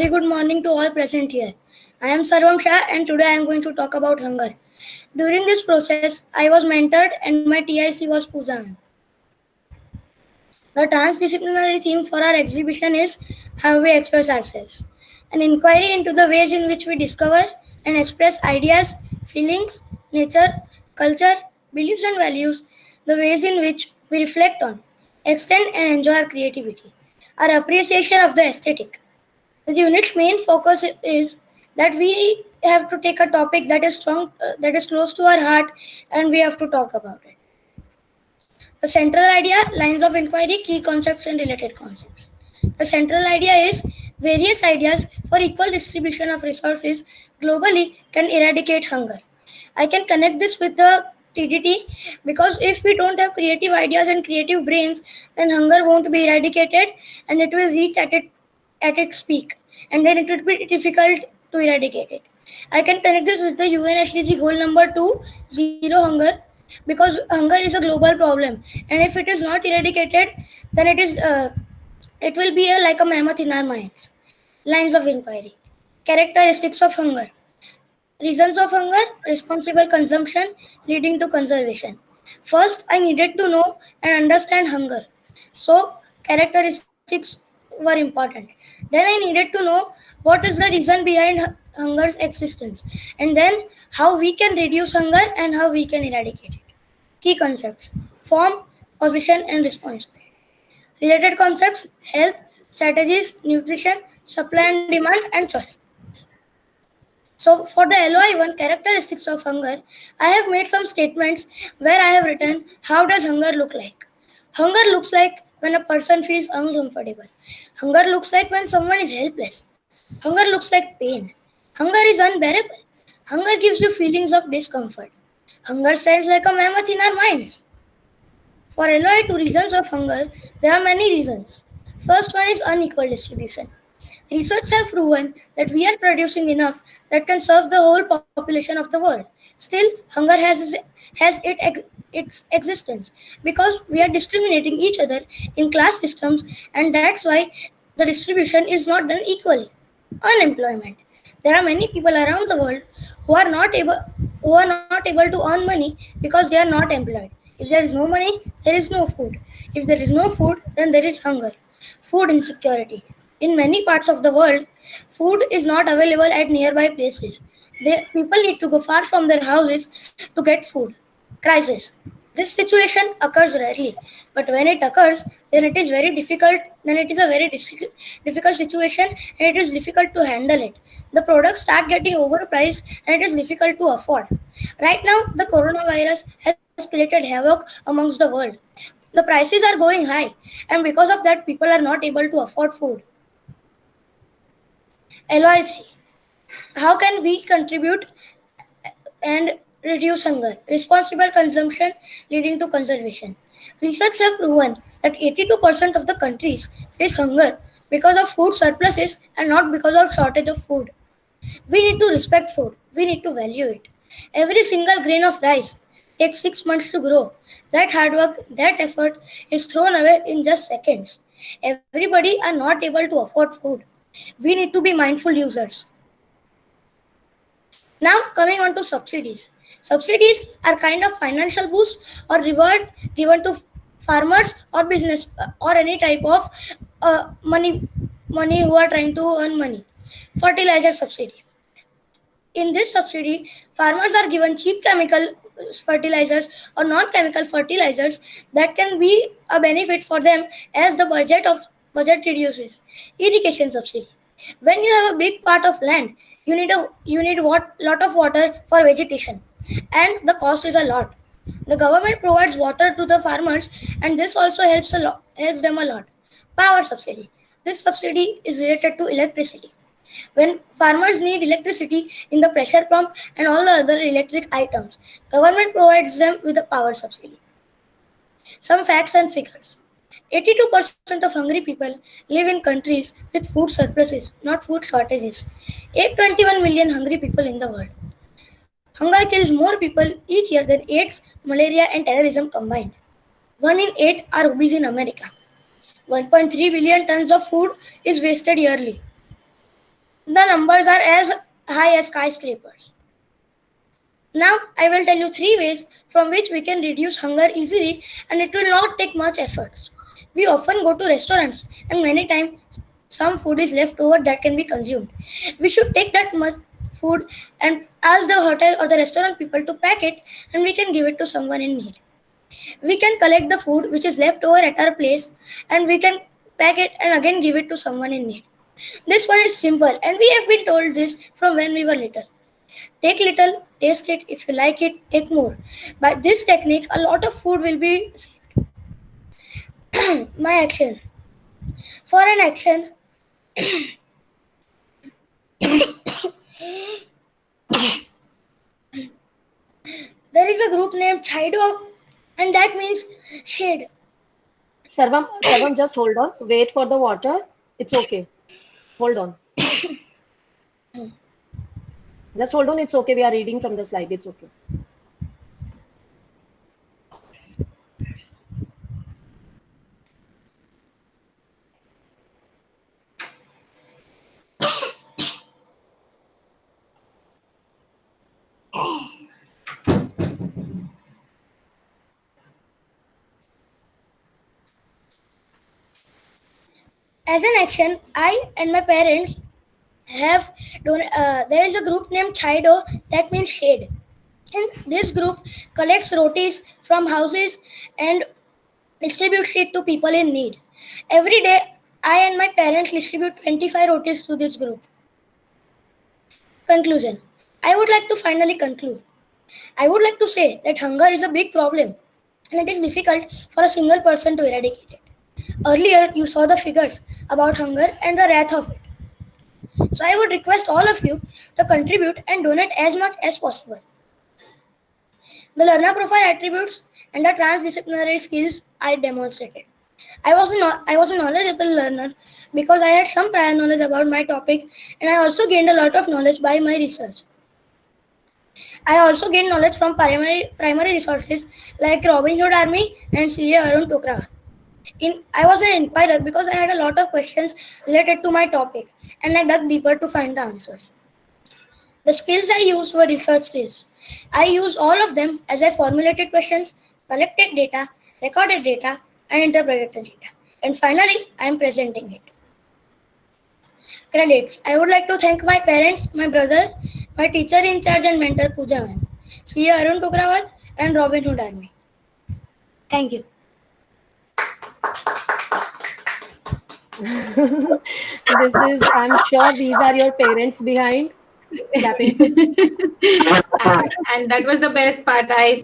good morning to all present here. I am Sarvam Shah and today I am going to talk about hunger. During this process, I was mentored and my TIC was Pooja ma'am. The transdisciplinary theme for our exhibition is how we express ourselves. An inquiry into the ways in which we discover and express ideas, feelings, nature, culture, beliefs and values, the ways in which we reflect on, extend and enjoy our creativity, our appreciation of the aesthetic. The unit's main focus is that we have to take a topic that is strong, that is close to our heart, and we have to talk about it. The central idea, lines of inquiry, key concepts, and related concepts. The central idea is various ideas for equal distribution of resources globally can eradicate hunger. I can connect this with the TDT because if we don't have creative ideas and creative brains, then hunger won't be eradicated and it will reach at its peak, and then it would be difficult to eradicate it. I can connect this with the UN SDG goal number 2, zero hunger, because hunger is a global problem, and if it is not eradicated, then it will be like a mammoth in our minds. Lines of inquiry. Characteristics of hunger. Reasons of hunger, responsible consumption leading to conservation. First, I needed to know and understand hunger. So, characteristics were important. Then, I needed to know what is the reason behind hunger's existence, and then how we can reduce hunger and how we can eradicate it. Key concepts: form, position, and responsibility. Related concepts: health, strategies, nutrition, supply and demand, and choice. So for the LOI1 characteristics of hunger, I have made some statements where I have written how does hunger look like. Hunger looks like when a person feels uncomfortable. Hunger looks like when someone is helpless. Hunger looks like pain. Hunger is unbearable. Hunger gives you feelings of discomfort. Hunger stands like a mammoth in our minds. For LOI2 reasons of hunger, there are many reasons. First one is unequal distribution. Research have proven that we are producing enough that can serve the whole population of the world. Still, hunger its existence because we are discriminating each other in class systems, and that's why the distribution is not done equally. Unemployment. There are many people around the world who are not able to earn money because they are not employed. If there is no money, there is no food. If there is no food, then there is hunger. Food insecurity. In many parts of the world, food is not available at nearby places. People need to go far from their houses to get food. Crisis. This situation occurs rarely, but when it occurs, then it is very difficult. Then it is a very difficult situation, and it is difficult to handle it. The products start getting overpriced, and it is difficult to afford. Right now, the coronavirus has created havoc amongst the world. The prices are going high, and because of that, people are not able to afford food. LOI3. How can we contribute and reduce hunger? Responsible consumption leading to conservation. Research have proven that 82% of the countries face hunger because of food surpluses and not because of shortage of food. We need to respect food. We need to value it. Every single grain of rice takes 6 months to grow. That hard work, that effort is thrown away in just seconds. Everybody are not able to afford food. We need to be mindful users. Now coming on to subsidies. Subsidies are kind of financial boost or reward given to farmers or business or any type of money who are trying to earn money. Fertilizer subsidy. In this subsidy, farmers are given cheap chemical fertilizers or non-chemical fertilizers that can be a benefit for them as the budget reduces. Irrigation subsidy. When you have a big part of land, you need lot of water for vegetation, and the cost is a lot. The government provides water to the farmers, and this also helps them a lot. Power subsidy. This subsidy is related to electricity. When farmers need electricity in the pressure pump and all the other electric items, government provides them with a power subsidy. Some facts and figures. 82% of hungry people live in countries with food surpluses, not food shortages. 821 million hungry people in the world. Hunger kills more people each year than AIDS, malaria, and terrorism combined. 1 in 8 are obese in America. 1.3 billion tons of food is wasted yearly. The numbers are as high as skyscrapers. Now, I will tell you 3 ways from which we can reduce hunger easily, and it will not take much efforts. We often go to restaurants, and many times some food is left over that can be consumed. We should take that much food and ask the hotel or the restaurant people to pack it, and we can give it to someone in need. We can collect the food which is left over at our place, and we can pack it and again give it to someone in need. This one is simple, and we have been told this from when we were little. Take little, taste it. If you like it, take more. By this technique, a lot of food will be saved. My action. For an action, there is a group named Chido, and that means shade. Sarvam, just hold on. Wait for the water. It's okay. Hold on. Just hold on. It's okay. We are reading from the slide. It's okay. As an action, I and my parents have there is a group named Chido, that means shade. And this group collects rotis from houses and distributes it to people in need. Every day, I and my parents distribute 25 rotis to this group. Conclusion. I would like to finally conclude. I would like to say that hunger is a big problem and it is difficult for a single person to eradicate it. Earlier, you saw the figures about hunger and the wrath of it. So, I would request all of you to contribute and donate as much as possible. The learner profile attributes and the transdisciplinary skills I demonstrated. I was a knowledgeable learner because I had some prior knowledge about my topic, and I also gained a lot of knowledge by my research. I also gained knowledge from primary resources like Robin Hood Army and CA Arun Tokra. I was an inquirer because I had a lot of questions related to my topic, and I dug deeper to find the answers. The skills I used were research skills. I used all of them as I formulated questions, collected data, recorded data, and interpreted the data. And finally, I am presenting it. Credits. I would like to thank my parents, my brother, my teacher in charge and mentor Pooja ma'am, CA Arun Tukrawat, and Robin Hood Army. Thank you. I'm sure these are your parents behind. And that was the best part. I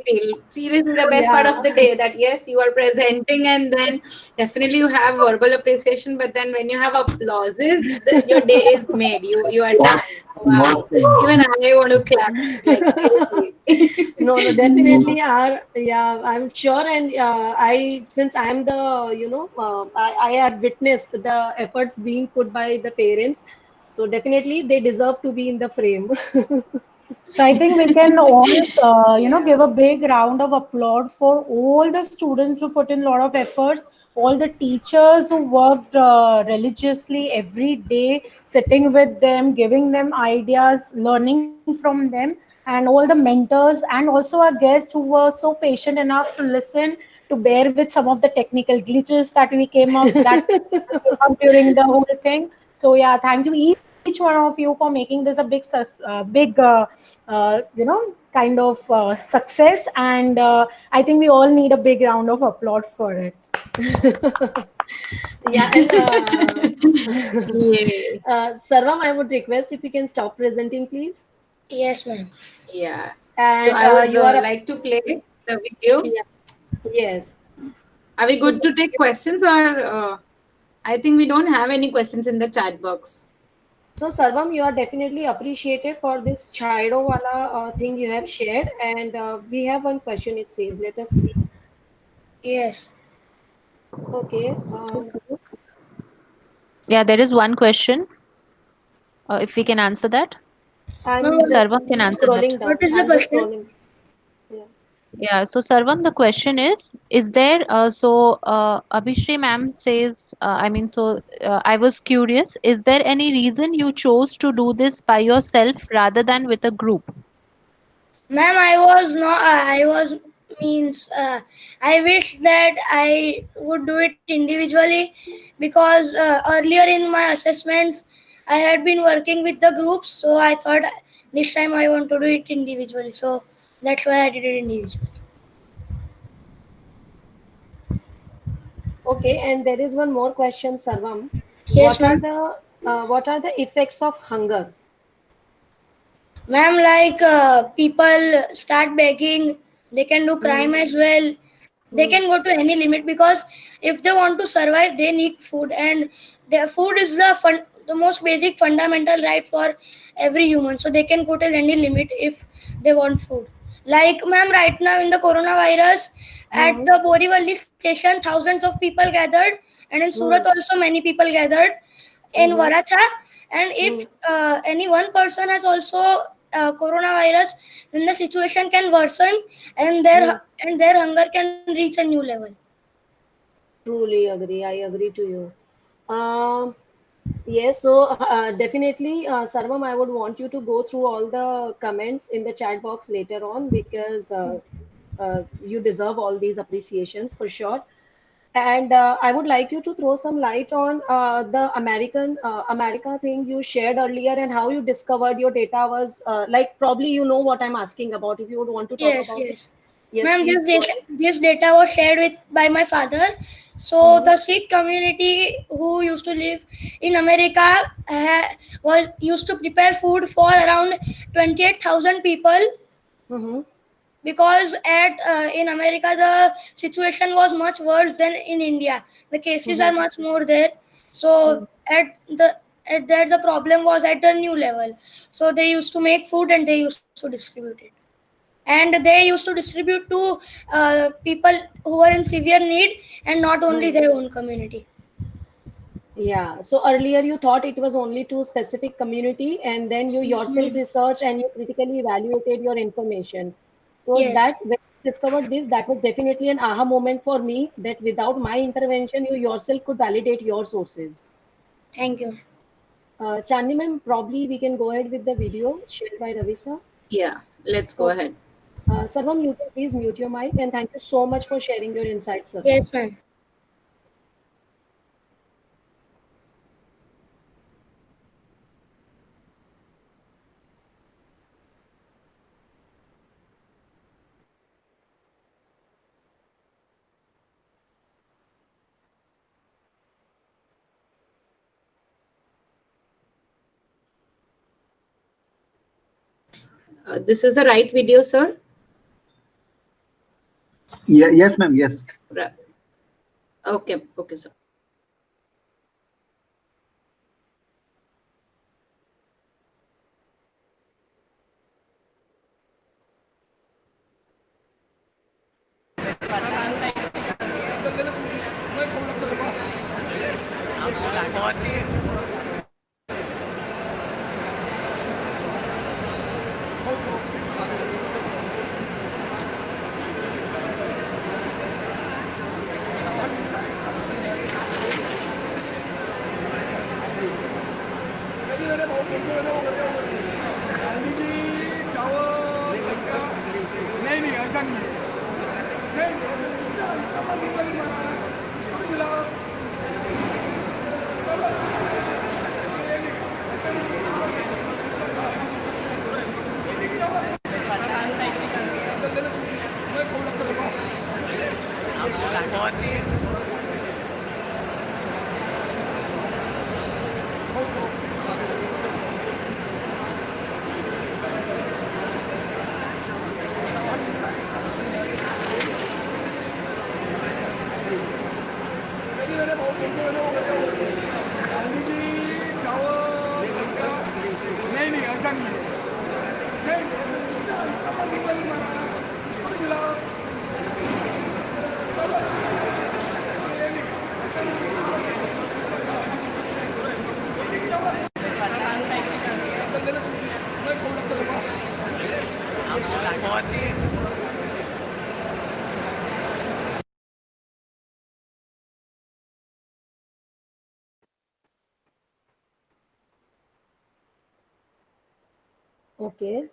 feel seriously the best part of the day, that yes, you are presenting and then definitely you have verbal appreciation, but then when you have applauses, your day is made. You are done. Wow. Even I want to clap, like seriously. No, definitely are. Yeah, I'm sure. And since I'm the, I have witnessed the efforts being put by the parents. So definitely they deserve to be in the frame. So I think we can all, give a big round of applause for all the students who put in a lot of efforts, all the teachers who worked religiously every day, sitting with them, giving them ideas, learning from them, and all the mentors, and also our guests who were so patient enough to listen, to bear with some of the technical glitches that came up during the whole thing. So yeah, thank you each one of you for making this a kind of success. And I think we all need a big round of applause for it. Yeah, and Sarvam, I would request if you can stop presenting, please. Yes, ma'am. Yeah. And so I would like to play the video. Yeah. Yes. Are we good to take questions, or I think we don't have any questions in the chat box. So Sarvam, you are definitely appreciated for this Chido wala thing you have shared, and we have one question. It says, let us see. Yes. Okay. Yeah, there is one question. If we can answer that. I'm Sarvam can answer that. scrolling down. What is the question? Yeah. Yeah, so Sarvam, the question is there, Abhishri ma'am says, I was curious, is there any reason you chose to do this by yourself rather than with a group? Ma'am, I was not. I was means. I wish that I would do it individually because earlier in my assessments I had been working with the groups. So I thought this time I want to do it individually. So that's why I did it individually. Okay, and there is one more question, Sarvam. Yes, ma'am. What are the effects of hunger? Ma'am, like people start begging, they can do crime as well. They can go to any limit because if they want to survive, they need food, and their food is the most basic fundamental right for every human. So they can go till any limit if they want food. Like, ma'am, right now in the coronavirus, at the Borivali station, thousands of people gathered, and in Surat also many people gathered in Varacha. And if any one person has also coronavirus, then the situation can worsen, and their hunger can reach a new level. Truly agree. I agree to you. Um, yes, so definitely, Sarvam, I would want you to go through all the comments in the chat box later on because you deserve all these appreciations for sure. And I would like you to throw some light on the America thing you shared earlier and how you discovered your data was like probably you know what I'm asking about. If you would want to talk Yes, about it, yes. yes, Ma'am, please go ahead. this data was shared with by my father. So the Sikh community who used to live in America was used to prepare food for around 28,000 people Mm-hmm. because at in America the situation was much worse than in India. The cases are much more there. So at that the problem was at a new level. So they used to make food and they used to distribute it. And they used to distribute to people who were in severe need and not only their own community. Yeah. So earlier you thought it was only to specific community, and then you yourself researched and you critically evaluated your information. So Yes. that when you discovered this, that was definitely an aha moment for me that without my intervention, you yourself could validate your sources. Thank you. Chandni ma'am, probably we can go ahead with the video shared by Ravi sir. Yeah, let's go So, ahead. Sarvam, you can please mute your mic and thank you so much for sharing your insights, sir. Yes, ma'am. This is the right video, sir? Yeah, yes, ma'am. Yes. Right. Okay, okay, sir. Okay.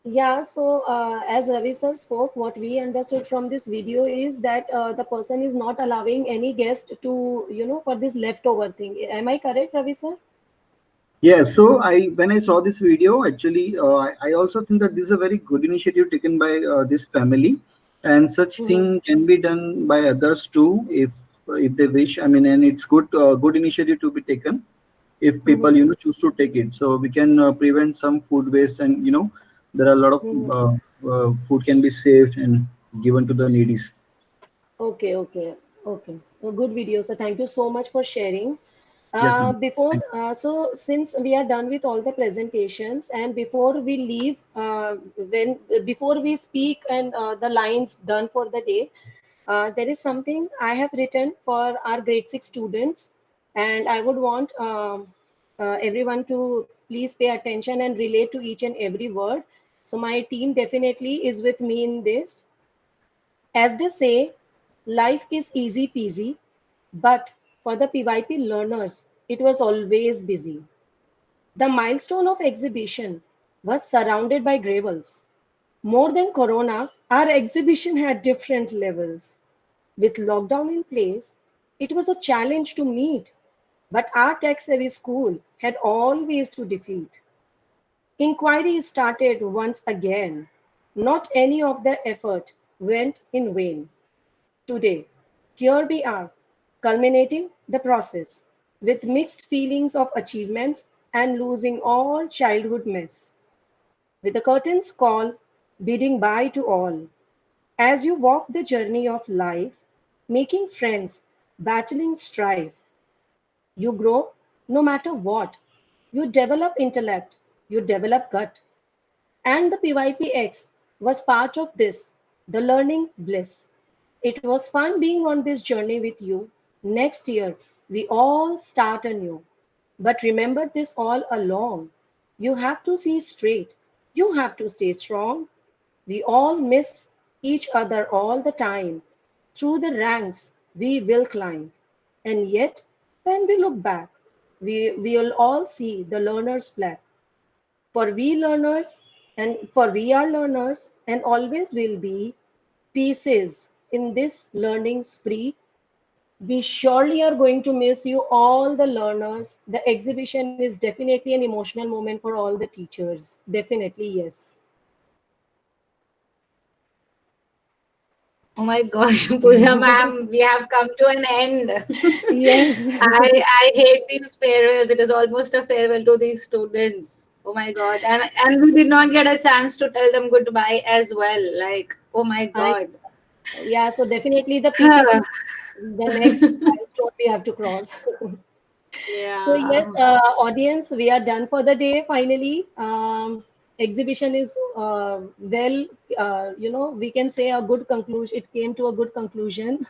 Yeah, so as Ravi sir spoke, what we understood from this video is that the person is not allowing any guest to, for this leftover thing. Am I correct, Ravi sir? Yeah, so when I saw this video, actually, I also think that this is a very good initiative taken by this family, and such Mm-hmm. thing can be done by others too, if they wish. I mean, and it's good initiative to be taken if people Mm-hmm. choose to take it. So we can prevent some food waste, and there are a lot of Mm-hmm. food can be saved and given to the needies. Okay, okay, okay. A good video. So thank you so much for sharing. Yes, ma'am. So since we are done with all the presentations, and before we leave, before we speak and the lines done for the day, there is something I have written for our grade 6 students, and I would want everyone to please pay attention and relate to each and every word. So my team definitely is with me in this. As they say, life is easy peasy, but for the PYP learners, it was always busy. The milestone of exhibition was surrounded by gravels. More than Corona, our exhibition had different levels. With lockdown in place, it was a challenge to meet, but our tech-savvy school had always to defeat. Inquiry started once again. Not any of the effort went in vain. Today, here we are, culminating the process with mixed feelings of achievements and losing all childhood mess. With the curtains call, bidding bye to all. As you walk the journey of life, making friends, battling strife, you grow no matter what. You develop intellect, you develop gut. And the PYPX was part of this, the learning bliss. It was fun being on this journey with you. Next year, we all start anew. But remember this all along. You have to see straight. You have to stay strong. We all miss each other all the time. Through the ranks, we will climb. And yet, when we look back, we will all see the learner's plaque. For we are learners and always will be pieces in this learning spree. We surely are going to miss you, all the learners. The exhibition is definitely an emotional moment for all the teachers. Definitely, yes. Oh my gosh, Pooja ma'am, we have come to an end. Yes. I hate these farewells. It is almost a farewell to these students. Oh my god. And we did not get a chance to tell them goodbye as well. Like, oh my I, god. yeah, so definitely the PPC, the next milestone we have to cross. So yes, Yeah. audience, we are done for the day. Finally, exhibition is we can say a good conclusion. It came to a good conclusion.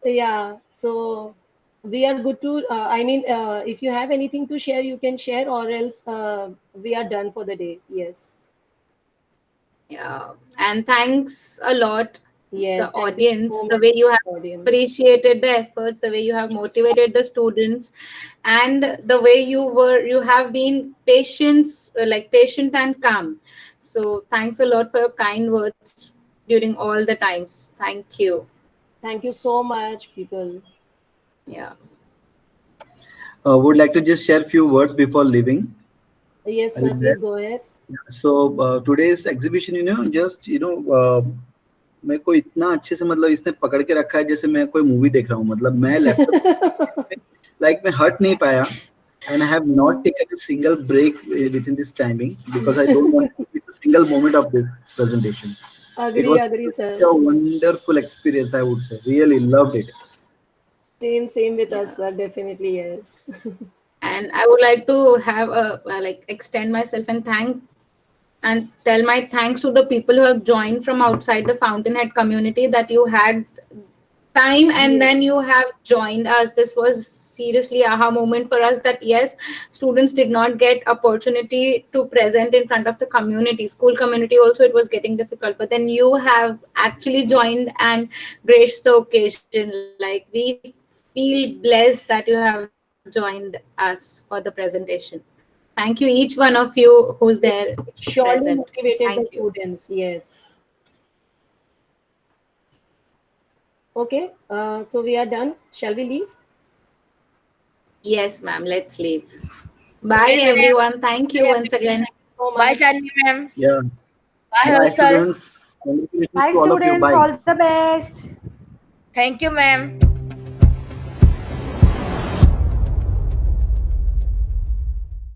Yeah. So we are good to. If you have anything to share, you can share, or else we are done for the day. Yes. Yeah. And thanks a lot, the Yes. Thank you audience, so the much, way you have audience. appreciated the efforts, the way you have motivated the students, and the way you have been patient and calm. So thanks a lot for your kind words during all the times. Thank you. Thank you so much, people. Yeah. Would like to just share few words before leaving. Yes, Are you sir. there? Please go ahead. So today's exhibition, just मेरे को इतना अच्छे से मतलब इसने पकड़ के रखा है जैसे मैं कोई मूवी देख रहा हूँ मतलब मैं लैपटॉप लाइक मैं हट नहीं पाया and I have not taken a single break within this timing because I don't want to miss a single moment of this presentation. It was Agree, such sir. a wonderful experience, I would say. Really loved it. Same with us, Yeah. sir. Definitely, yes. And I would like to have extend myself and tell my thanks to the people who have joined from outside the Fountainhead community, that you had time and then you have joined us. This was seriously aha moment for us, that yes, students did not get opportunity to present in front of the community, school community also. It was getting difficult, but then you have actually joined and graced the occasion. Like, we feel blessed that you have joined us for the presentation. Thank you so much. Thank you, each one of you who's there Surely present. motivated the Thank you. students. Yes. Okay. So we are done. Shall we leave? Yes, ma'am. Let's leave. Bye, everyone. Thank you once again. So Bye, much. Chandni ma'am. Yeah. Bye, Bye, Harsal. students. Congratulations Bye, to all of you. students. Bye. All the best. Thank you, ma'am.